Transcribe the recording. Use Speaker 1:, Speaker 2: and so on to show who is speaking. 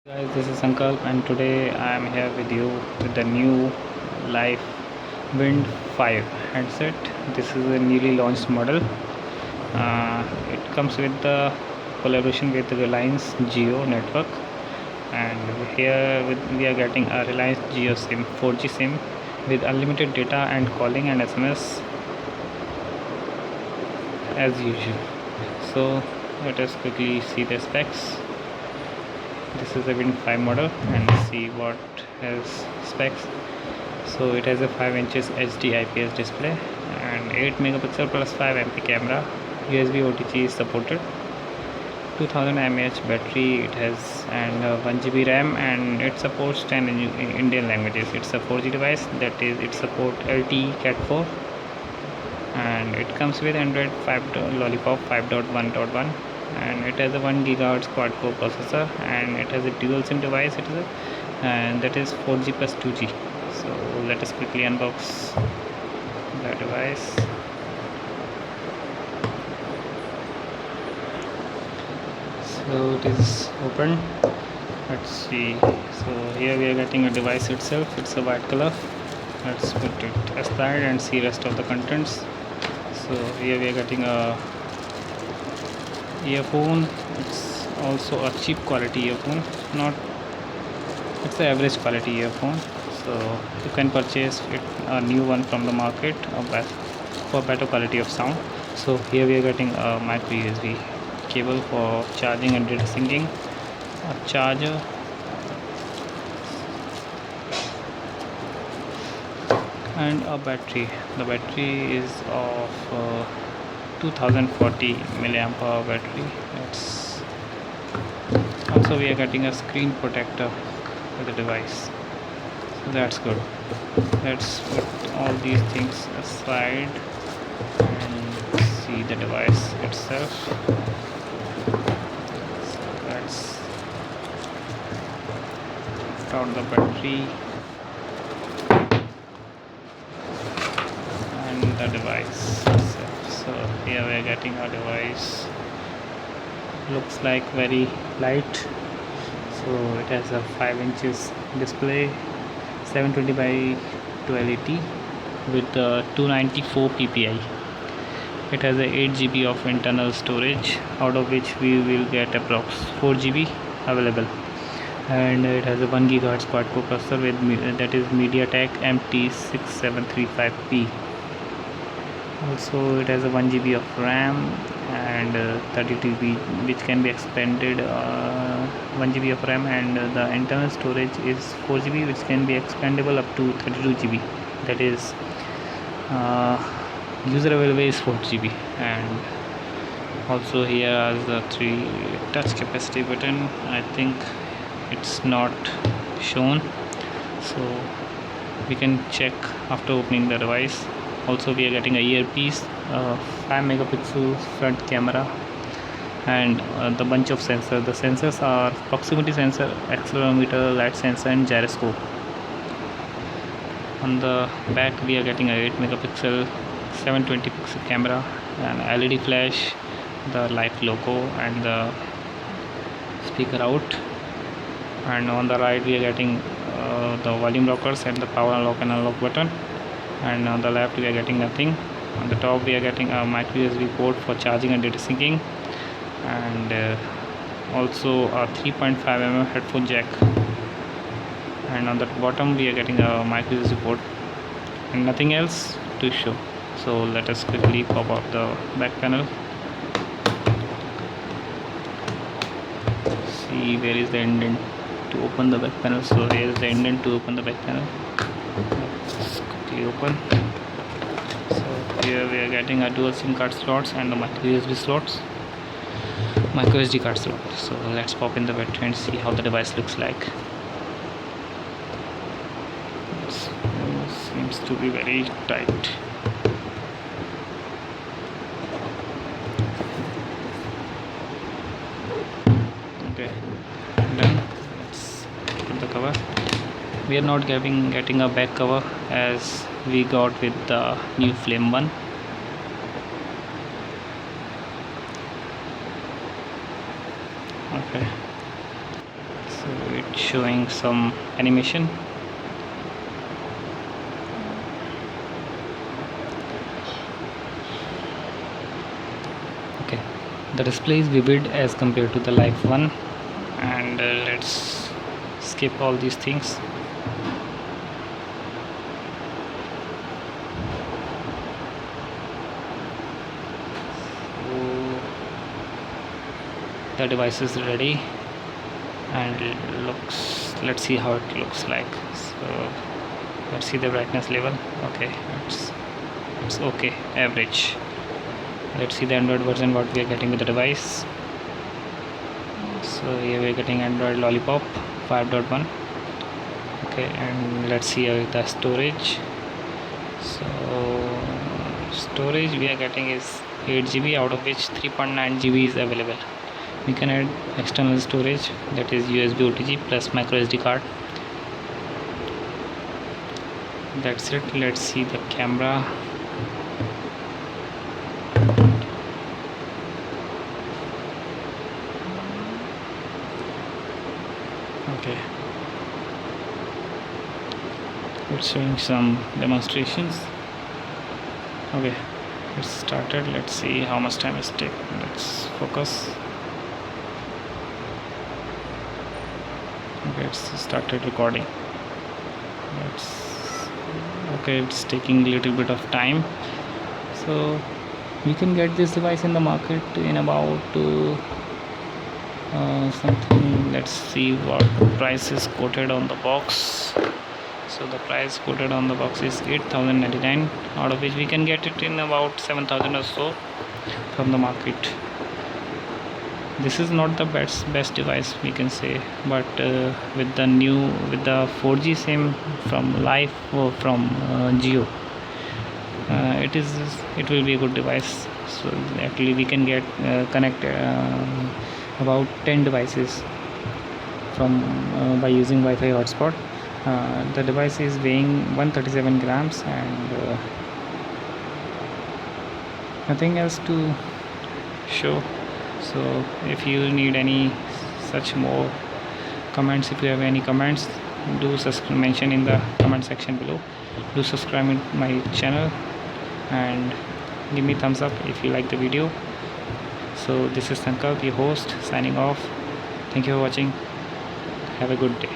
Speaker 1: Guys, this is Sankalp and today I am here with you with the new Life Wind 5 handset. This is a newly launched model. It comes with the collaboration with the Reliance Jio network, and we are getting a Reliance Jio SIM 4G SIM with unlimited data and calling and SMS as usual. So let us quickly see the specs. This is the Wind 5 model and see what has specs. So it has a 5 inches HD IPS display and 8 megapixel plus 5 MP camera. USB OTG is supported. 2000 mAh battery it has, and 1 GB RAM, and it supports 10 Indian languages. It's a 4G device, that is it supports LTE Cat 4, and it comes with Android 5 Lollipop 5.1.1, and it has a 1 GHz quad core processor, and it has a dual SIM device. And that is 4G plus 2G. So let us quickly unbox the device. So it is open. Let's see. So here we are getting a device itself. It's a white color. Let's put it aside and see rest of the contents. So here we are getting a earphone. It's also a cheap quality earphone, not it's an average quality earphone. So you can purchase it a new one from the market for better quality of sound. So here we are getting a micro USB cable for charging and data syncing, a charger, and a battery. The battery is of 2040 milliamp hour battery. Also we are getting a screen protector for the device, so that's good. Let's put all these things aside and see the device itself. So let's put out the battery and the device itself. So here we are getting a device, looks like very light. So it has a 5 inches display, 720 by 1280 with 294 ppi. It has a 8 GB of internal storage, out of which we will get approx 4 GB available, and it has a 1 GHz quad core processor with that is MediaTek MT6735P. Also it has a 1 GB of RAM and 32 GB, which can be expanded, 1 GB of RAM, and the internal storage is 4 GB, which can be expandable up to 32 GB. That is user available is 4 GB. And also here is the 3 touch capacity button. I think it's not shown, so we can check after opening the device. Also we are getting a earpiece, 5 megapixel front camera, and the bunch of sensors. The sensors are proximity sensor, accelerometer, light sensor, and gyroscope. On the back we are getting a 8 megapixel 720 pixel camera, an LED flash, the Life logo, and the speaker out. And on the right we are getting the volume rockers and the power unlock and unlock button, and on the left we are getting nothing. On the top we are getting a micro USB port for charging and data syncing, and also a 3.5 mm headphone jack. And on the bottom we are getting a micro USB port and nothing else to show. So let us quickly pop up the back panel. See where is the indent to open the back panel. So here is the indent to open the back panel. Let's quickly open. So here we are getting a dual SIM card slots and the micro USB slots, micro SD card slot. So let's pop in the battery and see how the device looks like. It seems to be very tight. Okay, done. Let's put the cover. We are not getting a back cover as we got with the new Flame 1. Okay, so showing some animation. Okay, the display is vivid as compared to the live one, and let's skip all these things. The device is ready and let's see how it looks like. So let's see the brightness level. Okay, it's okay, average. Let's see the Android version, what we are getting with the device. So here we are getting Android Lollipop 5.1. okay, and let's see the storage. So storage we are getting is 8 GB, out of which 3.9 GB is available. We can add external storage, that is USB OTG plus micro SD card. That's it. Let's see the camera. Okay, it's showing some demonstrations. Okay, it's started. Let's see how much time it's taken. Let's focus. Okay, it's started recording. Okay, it's taking a little bit of time. So we can get this device in the market in about something. Let's see what price is quoted on the box. So the price quoted on the box is 8,099, out of which we can get it in about 7,000 or so from the market. This is not the best device we can say, but with the 4G SIM from Life or from Jio, it will be a good device. So actually we can get connect about 10 devices from by using Wi-Fi hotspot. The device is weighing 137 grams and nothing else to show. So if you need any such more comments, if you have any comments, do mention in the comment section below. Do subscribe to my channel and give me thumbs up if you like the video. So this is Sankalp, your host, signing off. Thank you for watching. Have a good day.